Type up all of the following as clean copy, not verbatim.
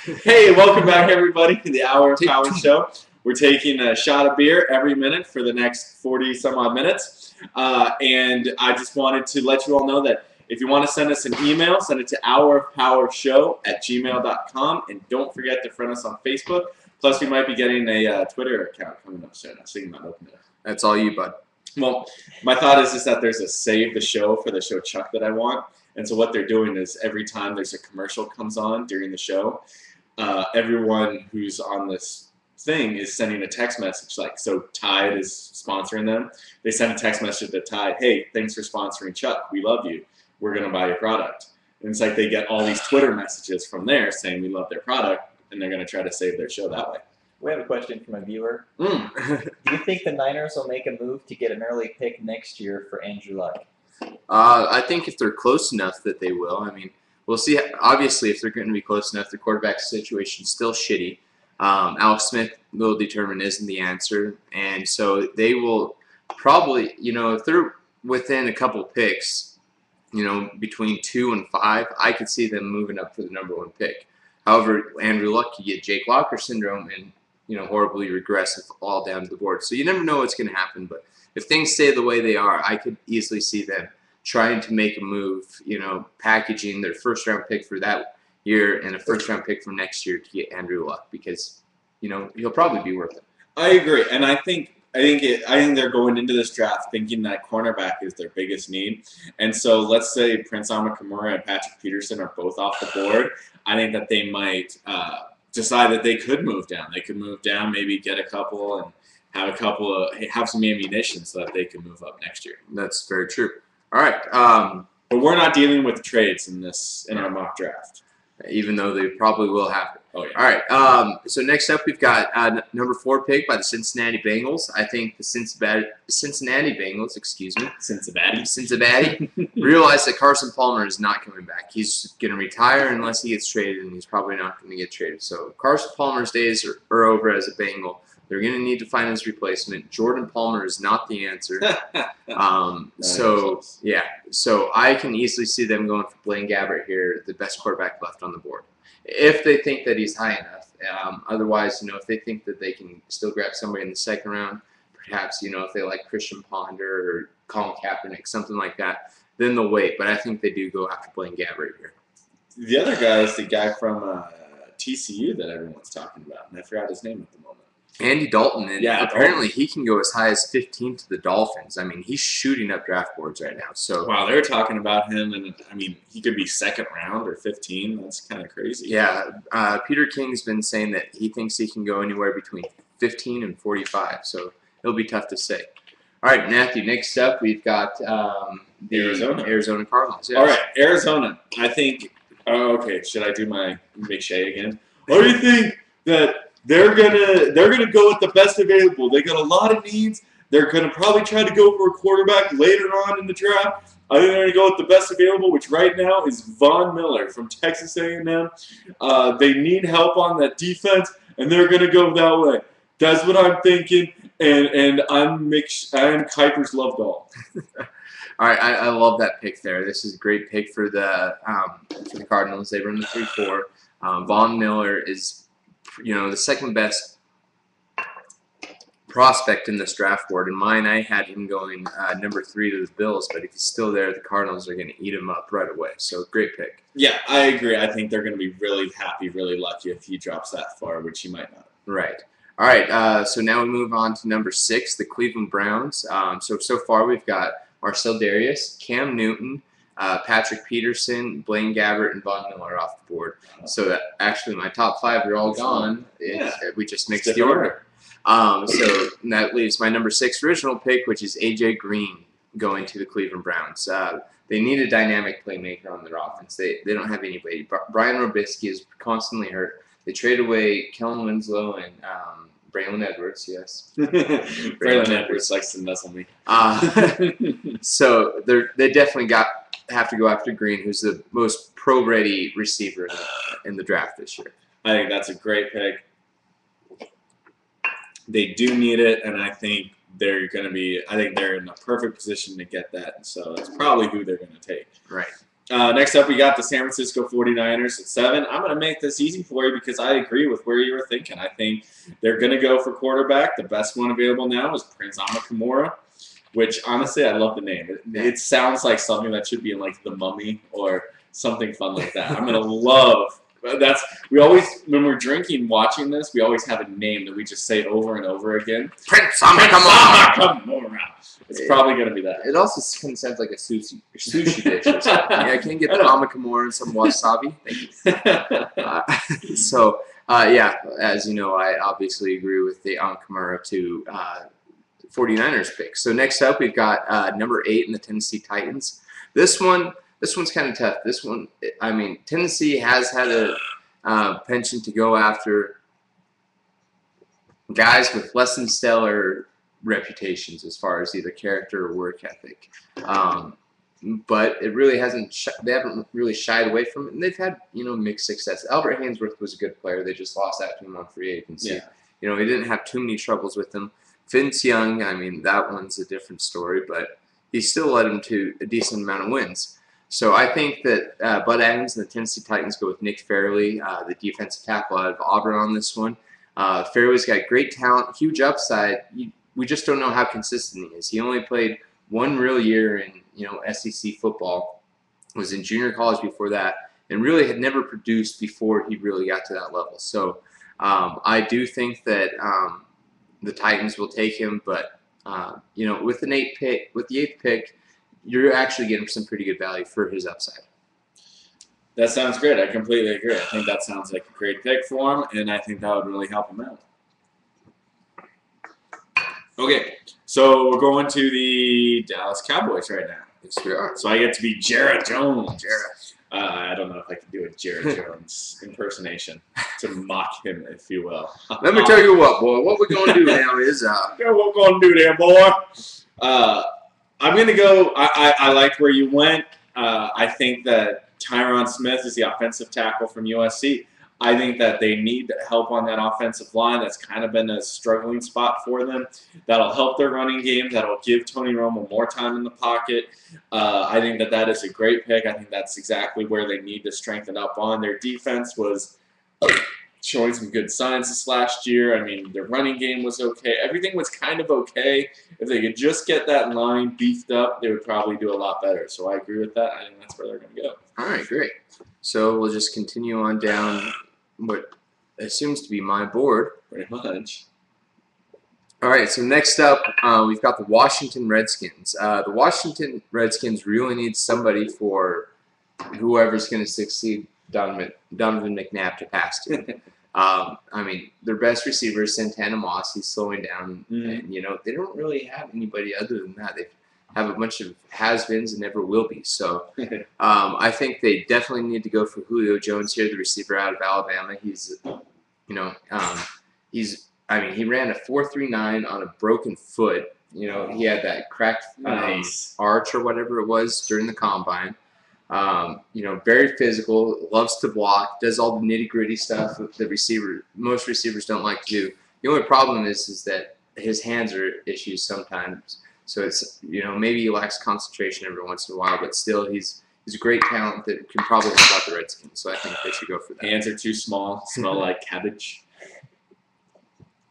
Hey, welcome back, everybody, to the Hour of Power Show. We're taking a shot of beer every minute for the next 40 some odd minutes. And I just wanted to let you all know that if you want to send us an email, send it to hourofpowershow@gmail.com. And don't forget to friend us on Facebook. Plus, we might be getting a Twitter account coming up soon. I'm seeing that open it. That's all you, bud. Well, my thought is just that there's a save the show for the show Chuck that I want. And so what they're doing is every time there's a commercial comes on during the show, everyone who's on this thing is sending a text message. Like, so Tide is sponsoring them. They send a text message to Tide, hey, thanks for sponsoring Chuck. We love you. We're going to buy your product. And it's like they get all these Twitter messages from there saying we love their product, and they're going to try to save their show that way. We have a question from a viewer. Do you think the Niners will make a move to get an early pick next year for Andrew Luck? I think if they're close enough that they will. I mean, we'll see. Obviously, if they're going to be close enough, the quarterback situation is still shitty. Alex Smith will determine isn't the answer. And so they will probably, if they're within a couple picks, between 2 and 5, I could see them moving up for the #1 pick. However, Andrew Luck could get Jake Locker syndrome and, horribly regress all down to the board. So you never know what's going to happen. But if things stay the way they are, I could easily see them trying to make a move, packaging their first-round pick for that year and a first-round pick for next year to get Andrew Luck because, he'll probably be worth it. I agree, and I think they're going into this draft thinking that cornerback is their biggest need. And so let's say Prince Amukamara and Patrick Peterson are both off the board. I think that they might decide that they could move down. They could move down, maybe get a couple and have some ammunition so that they can move up next year. That's very true. All right. But we're not dealing with trades in our mock draft. Even though they probably will happen. Oh, yeah. All right. So next up, we've got #4 pick by the Cincinnati Bengals. I think the Cincinnati Bengals, Cincinnati, realize that Carson Palmer is not coming back. He's going to retire unless he gets traded, and he's probably not going to get traded. So Carson Palmer's days are over as a Bengal. They're going to need to find his replacement. Jordan Palmer is not the answer. So I can easily see them going for Blaine Gabbert here, the best quarterback left on the board, if they think that he's high enough. Otherwise, if they think that they can still grab somebody in the second round, perhaps, if they like Christian Ponder or Colin Kaepernick, something like that, then they'll wait. But I think they do go after Blaine Gabbert here. The other guy is the guy from TCU that everyone's talking about, and I forgot his name at the moment. Andy Dalton, and apparently he can go as high as 15 to the Dolphins. I mean, he's shooting up draft boards right now. So wow, they were talking about him, and I mean, he could be second round or 15. That's kind of crazy. Yeah, Peter King's been saying that he thinks he can go anywhere between 15 and 45. So it'll be tough to say. All right, Matthew. Next up, we've got the Arizona Cardinals. Yes. All right, Arizona. I think. Oh, okay. Should I do my McShay again? Or do you think that they're gonna go with the best available? They got a lot of needs. They're gonna probably try to go for a quarterback later on in the draft. I think they're gonna go with the best available, which right now is Von Miller from Texas A&M. They need help on that defense, and they're gonna go that way. That's what I'm thinking. And I'm Kuiper's loved all. All right, I love that pick there. This is a great pick for the Cardinals. They run the 3-4. Von Miller is, the second best prospect in this draft board. In mine, I had him going #3 to the Bills, but if he's still there, the Cardinals are going to eat him up right away. So great pick. Yeah, I agree. I think they're going to be really happy, really lucky if he drops that far, which he might not. Right. All right, so now we move on to #6, the Cleveland Browns. So far we've got Marcel Darius, Cam Newton, Patrick Peterson, Blaine Gabbert, and Von Miller off the board. So actually my top 5 are all gone. We just mixed the order. So that leaves my #6 original pick, which is A.J. Green, going to the Cleveland Browns. They need a dynamic playmaker on their offense. They don't have anybody. Brian Robisky is constantly hurt. They trade away Kellen Winslow and Braylon Edwards, yes. Braylon Edwards likes to nuzzle me. So they definitely have to go after Green, who's the most pro-ready receiver in the draft this year. I think that's a great pick. They do need it, and I think they're in a perfect position to get that. And so that's probably who they're going to take. Right. Next up, we got the San Francisco 49ers at 7. I'm going to make this easy for you because I agree with where you were thinking. I think they're going to go for quarterback. The best one available now is Prince Amukamara, which, honestly, I love the name. It sounds like something that should be in, like, The Mummy or something fun like that. I'm going to love that's we always, when we're drinking, watching this, we always have a name that we just say over and over again. Prince Amukamara. It's probably going to be that. It also kind of sounds like a sushi dish or something. Yeah, can you get the Amukamara and some wasabi? Thank you. Yeah, as you know, I obviously agree with the Amukamara to 49ers pick. So next up, we've got number 8 in the Tennessee Titans. This one's kind of tough. This one, I mean, Tennessee has had a penchant to go after guys with less than stellar reputations as far as either character or work ethic. But it really hasn't. They haven't really shied away from it, and they've had mixed success. Albert Haynesworth was a good player. They just lost out to him on free agency. Yeah. He didn't have too many troubles with them. Vince Young, I mean, that one's a different story, but he still led him to a decent amount of wins. So I think that Bud Adams and the Tennessee Titans go with Nick Fairley, the defensive tackle out of Auburn on this one. Fairley's got great talent, huge upside. We just don't know how consistent he is. He only played one real year in SEC football, was in junior college before that, and really had never produced before he really got to that level. So I do think that the Titans will take him, but with the eighth pick, you're actually getting some pretty good value for his upside. That sounds great. I completely agree. I think that sounds like a great pick for him, and I think that would really help him out. Okay, so we're going to the Dallas Cowboys right now. Yes, we are. So I get to be Jarrett Jones. I don't know if I can do a Jarrett Jones impersonation to mock him, if you will. Let me tell you what, boy. What we're going to do now is... Yeah, what we're going to do there, boy? I'm going to go... I liked where you went. I think that Tyron Smith is the offensive tackle from USC. I think that they need help on that offensive line. That's kind of been a struggling spot for them. That'll help their running game. That'll give Tony Romo more time in the pocket. I think that is a great pick. I think that's exactly where they need to strengthen up on. Their defense was showing some good signs this last year. I mean, their running game was okay. Everything was kind of okay. If they could just get that line beefed up, they would probably do a lot better. So I agree with that. I think that's where they're going to go. All right, great. So we'll just continue on down what assumes to be my board. Pretty much. All right, so next up, we've got the Washington Redskins. The Washington Redskins really need somebody for whoever's going to succeed Donovan McNabb to pass to. I mean, their best receiver is Santana Moss. He's slowing down, and they don't really have anybody other than that. They have a bunch of has-beens and never will be. So I think they definitely need to go for Julio Jones here, the receiver out of Alabama. He's, he ran a 4.39 on a broken foot. He had that cracked arch or whatever it was during the combine. Very physical, loves to block, does all the nitty-gritty stuff that most receivers don't like to do. The only problem is that his hands are issues sometimes. So it's, maybe he lacks concentration every once in a while, but still he's a great talent that can probably help out the Redskins. So I think they should go for that. Hands are too small, smell like cabbage.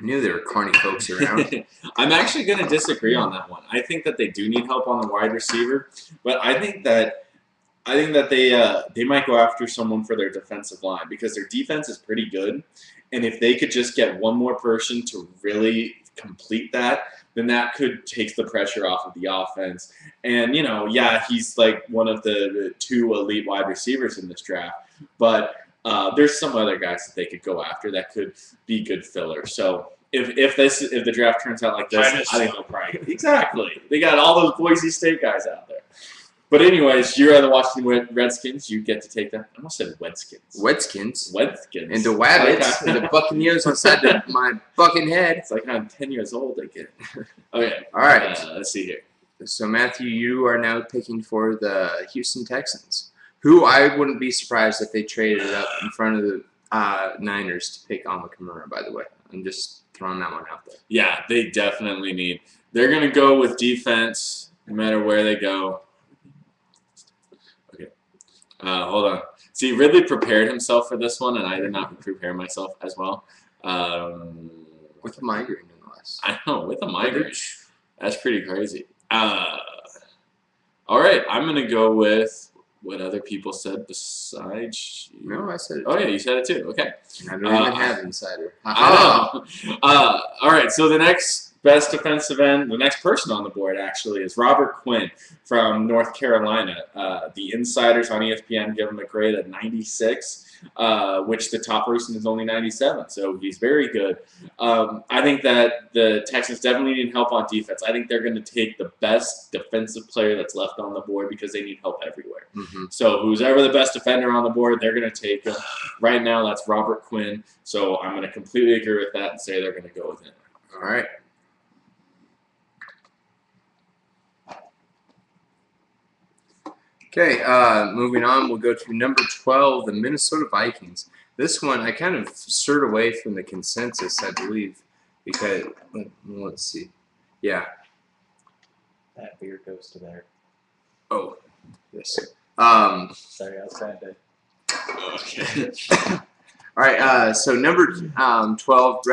I knew there were carny folks around. I'm actually going to disagree on that one. I think that they do need help on the wide receiver, but I think that they might go after someone for their defensive line because their defense is pretty good, and if they could just get one more person to really complete that, then that could take the pressure off of the offense. And he's like one of the 2 elite wide receivers in this draft, but there's some other guys that they could go after that could be good fillers. So if the draft turns out like this, I think they'll probably exactly. They got all those Boise State guys out there. But anyways, you're the Washington Redskins. You get to take that. I almost said Wedskins. Wedskins. Wedskins. And the Wabbits and the Buccaneers inside my fucking head. It's like I'm 10 years old again. Okay. All right. Let's see here. So, Matthew, you are now picking for the Houston Texans, who I wouldn't be surprised if they traded up in front of the Niners to pick Amukamara, by the way. I'm just throwing that one out there. Yeah, they definitely need. They're going to go with defense no matter where they go. Okay. Hold on. See, Ridley prepared himself for this one, and I did not prepare myself as well. With a migraine, nonetheless. I know, with a migraine. That's pretty crazy. All right, I'm going to go with what other people said besides you. No, I said it. Oh, yeah, you said it too. Okay. I don't even have insider. I know. All right, so the next best defensive end, the next person on the board actually is Robert Quinn from North Carolina. The insiders on ESPN give him a grade of 96. Which the top person is only 97, so he's very good. I think that the Texans definitely need help on defense. I think they're going to take the best defensive player that's left on the board because they need help everywhere. So who's ever the best defender on the board, they're going to take him. Right now, that's Robert Quinn, so I'm going to completely agree with that and say they're going to go with him. All right. Okay, moving on, we'll go to number 12, the Minnesota Vikings. This one, I kind of stirred away from the consensus, I believe, because, let's see. Yeah. That beer goes to there. Oh, yes. Sorry, I was trying to. Okay. All right, so number 12,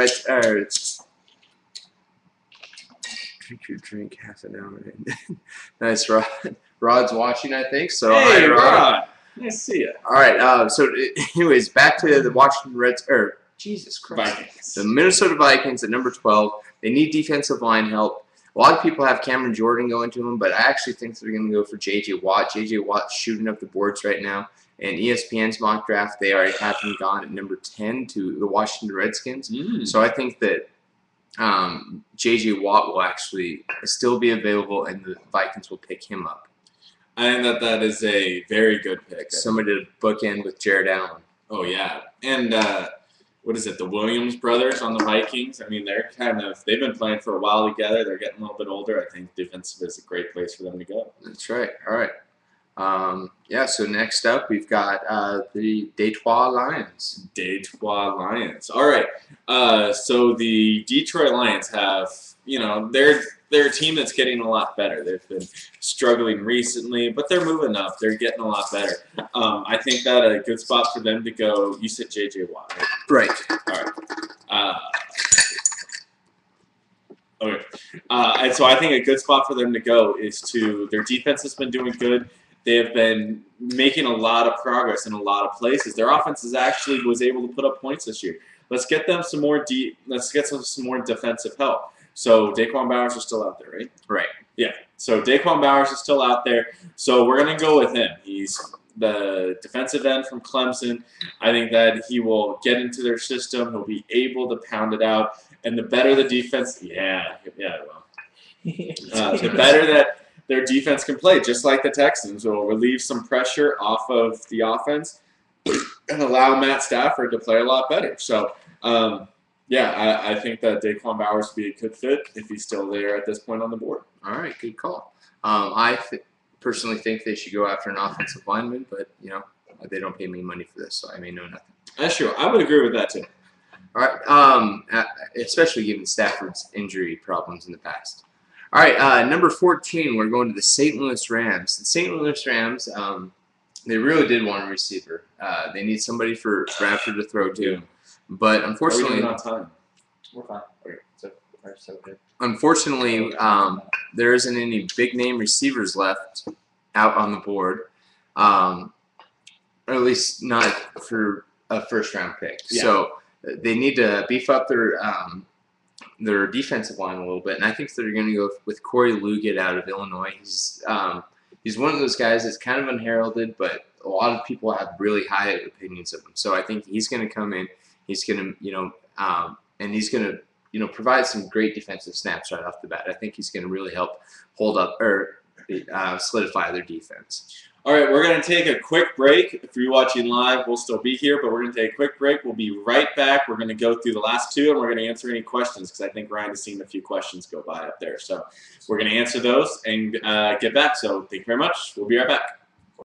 drink your drink, half an hour. Nice, Rod. Rod's watching, I think. So, hey, hi, Rod. Nice to see you. All right. So, anyways, back to the Washington Reds. Jesus Christ. Vikings. The Minnesota Vikings at number 12. They need defensive line help. A lot of people have Cameron Jordan going to them, but I actually think they're going to go for J.J. Watt. J.J. Watt's shooting up the boards right now. And ESPN's mock draft, they already have him gone at number 10 to the Washington Redskins. So I think that J.J. Watt will actually still be available, and the Vikings will pick him up. I think that is a very good pick. Somebody to bookend with Jared Allen. Oh, yeah. And what is it, the Williams brothers on the Vikings? I mean, they've been playing for a while together. They're getting a little bit older. I think defensive is a great place for them to go. That's right. All right. Yeah, so next up we've got the pt2 Lions. pt2 Lions. All right. So the Detroit Lions have, they're a team that's getting a lot better. They've been struggling recently, but they're moving up. They're getting a lot better. I think that a good spot for them to go, you said J.J. Watt, right? Right. All right. Okay. And so I think a good spot for them to go is to, their defense has been doing good. They have been making a lot of progress in a lot of places. Their offense actually was able to put up points this year. Let's get them some more some more defensive help. So Daquan Bowers is still out there, right? Right. Yeah. So Daquan Bowers is still out there. So we're going to go with him. He's the defensive end from Clemson. I think that he will get into their system. He'll be able to pound it out. And the better the defense, the better that their defense can play, just like the Texans. Will relieve some pressure off of the offense and allow Matt Stafford to play a lot better. So, I think that Daquan Bowers would be a good fit if he's still there at this point on the board. All right, good call. I personally think they should go after an offensive lineman, but, they don't pay me money for this, so I may know nothing. That's true. I would agree with that, too. All right, especially given Stafford's injury problems in the past. All right, number 14, we're going to the St. Louis Rams. The St. Louis Rams, they really did want a receiver. They need somebody for Bradford to throw to. But unfortunately, we're on time. We're fine. We're so good. Unfortunately, there isn't any big-name receivers left out on the board, or at least not for a first-round pick. Yeah. So they need to beef up their defensive line a little bit, and I think they're going to go with Corey Liuget out of Illinois. He's one of those guys that's kind of unheralded, but a lot of people have really high opinions of him. So I think he's going to come in. He's going to, and he's going to, provide some great defensive snaps right off the bat. I think he's going to really help hold up or solidify their defense. All right, we're going to take a quick break. If you're watching live, we'll still be here, but we're going to take a quick break. We'll be right back. We're going to go through the last two, and we're going to answer any questions because I think Ryan has seen a few questions go by up there. So we're going to answer those and get back. So thank you very much. We'll be right back.